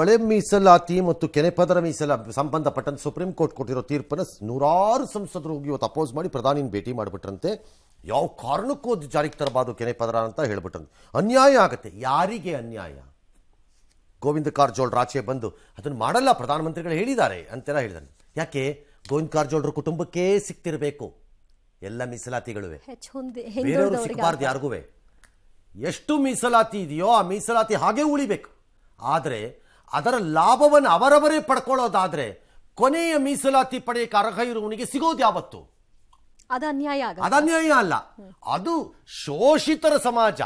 ಒಳೆ ಮೀಸಲಾತಿ ಮತ್ತು ಕೆನೆಪದರ ಸಂಬಂಧಪಟ್ಟಂತೆ ಸುಪ್ರೀಂ ಕೋರ್ಟ್ ಕೊಟ್ಟಿರೋ ತೀರ್ಪನ್ನು ನೂರಾರು ಸಂಸದರು ಹೋಗಿ ಇವತ್ತು ಅಪೋಸ್ ಮಾಡಿ ಪ್ರಧಾನಿನ ಭೇಟಿ ಮಾಡಿಬಿಟ್ರಂತೆ. ಯಾವ ಕಾರಣಕ್ಕೂ ಅದು ಜಾರಿಗೆ ತರಬಾರ್ದು ಕೆನೆಪದರ ಅಂತ ಹೇಳ್ಬಿಟ್ರಂತೆ. ಅನ್ಯಾಯ ಆಗುತ್ತೆ. ಯಾರಿಗೆ ಅನ್ಯಾಯ? ಗೋವಿಂದ ಕಾರಜೋಳರು ಆಚೆ ಬಂದು ಅದನ್ನು ಮಾಡಲ್ಲ ಪ್ರಧಾನಮಂತ್ರಿಗಳು ಹೇಳಿದ್ದಾರೆ ಅಂತೆಲ್ಲ ಹೇಳಿದ್ದಾರೆ. ಯಾಕೆ? ಗೋವಿಂದ ಕಾರಜೋಳರ ಕುಟುಂಬಕ್ಕೇ ಸಿಕ್ತಿರಬೇಕು ಎಲ್ಲ ಮೀಸಲಾತಿಗಳುವೆ, ಬೇರೆಯವರು ಸಿಕ್ಕಬಾರ್ದು ಯಾರಿಗೂ. ಎಷ್ಟು ಮೀಸಲಾತಿ ಇದೆಯೋ ಆ ಮೀಸಲಾತಿ ಹಾಗೆ ಉಳಿಬೇಕು. ಆದರೆ ಅದರ ಲಾಭವನ್ನು ಅವರವರೇ ಪಡ್ಕೊಳ್ಳೋದಾದ್ರೆ ಕೊನೆಯ ಮೀಸಲಾತಿ ಪಡೆಯಕ್ಕೆ ಅರ್ಹ ಇರುವವನಿಗೆ ಸಿಗೋದು ಯಾವತ್ತು? ಅದನ್ಯಾಯ ಅಲ್ಲ, ಅದು ಶೋಷಿತರ ಸಮಾಜ.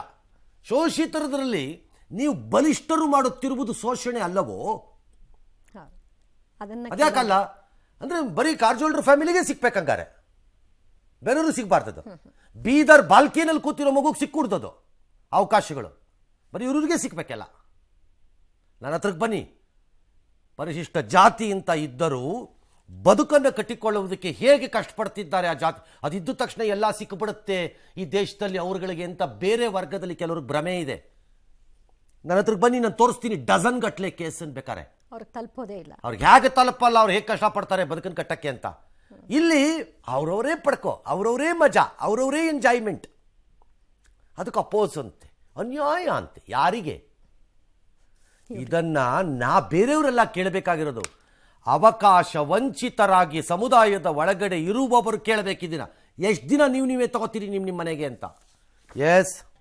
ಶೋಷಿತರದಲ್ಲಿ ನೀವು ಬಲಿಷ್ಠರು ಮಾಡುತ್ತಿರುವುದು ಶೋಷಣೆ ಅಲ್ಲವೋ? ಅದ್ಯಾಕಲ್ಲ ಅಂದ್ರೆ ಬರೀ ಕಾರಜೋಳರ ಫ್ಯಾಮಿಲಿಗೆ ಸಿಕ್ಬೇಕಂಗಾರೆ, ಬೇರೆಯವರು ಸಿಗ್ಬಾರ್ದದು. ಬೀದರ್ ಬಾಲ್ಕಿನಲ್ಲಿ ಕೂತಿರೋ ಮಗುಗೆ ಸಿಕ್ಕೂಡ್ದದು ಅವಕಾಶಗಳು, ಬರೀ ಇವ್ರಿಗೆ ಸಿಕ್ಬೇಕಲ್ಲ. ನನ್ನ ಹತ್ರಕ್ಕೆ ಬನ್ನಿ. ಪರಿಶಿಷ್ಟ ಜಾತಿ ಅಂತ ಇದ್ದರೂ ಬದುಕನ್ನು ಕಟ್ಟಿಕೊಳ್ಳುವುದಕ್ಕೆ ಹೇಗೆ ಕಷ್ಟಪಡ್ತಿದ್ದಾರೆ ಆ ಜಾತಿ. ಅದಿದ್ದ ತಕ್ಷಣ ಎಲ್ಲ ಸಿಕ್ಕಿಬಿಡುತ್ತೆ ಈ ದೇಶದಲ್ಲಿ ಅವ್ರಗಳಿಗೆ ಅಂತ ಬೇರೆ ವರ್ಗದಲ್ಲಿ ಕೆಲವ್ರಿಗೆ ಭ್ರಮೆ ಇದೆ. ನನ್ನ ಹತ್ರಕ್ಕೆ ಬನ್ನಿ, ನಾನು ತೋರಿಸ್ತೀನಿ ಡಜನ್ ಗಟ್ಟಲೆ ಕೇಸನ್ನು ಬೇಕಾರೆ. ಅವ್ರಿಗೆ ತಲುಪೋದೇ ಇಲ್ಲ. ಅವ್ರಿಗೆ ಹೇಗೆ ತಲುಪಲ್ಲ, ಅವ್ರು ಹೇಗೆ ಕಷ್ಟಪಡ್ತಾರೆ ಬದುಕನ್ನು ಕಟ್ಟಕ್ಕೆ ಅಂತ. ಇಲ್ಲಿ ಅವ್ರವರೇ ಪಡ್ಕೋ, ಅವ್ರವರೇ ಮಜಾ, ಅವ್ರವರೇ ಎಂಜಾಯ್ಮೆಂಟ್. ಅದಕ್ಕೆ ಅಪೋಸ್ ಅಂತೆ, ಅನ್ಯಾಯ ಅಂತೆ. ಯಾರಿಗೆ? ಇದನ್ನ ಬೇರೆಯವರೆಲ್ಲ ಕೇಳಬೇಕಾಗಿರೋದು. ಅವಕಾಶ ವಂಚಿತರಾಗಿ ಸಮುದಾಯದ ಒಳಗಡೆ ಇರುವವರು ಕೇಳಬೇಕಿದ್ದೀನ. ಎಷ್ಟು ದಿನ ನೀವೇ ತಗೋತೀರಿ ನಿಮ್ಮ ಮನೆಗೆ ಅಂತ. ಎಸ್.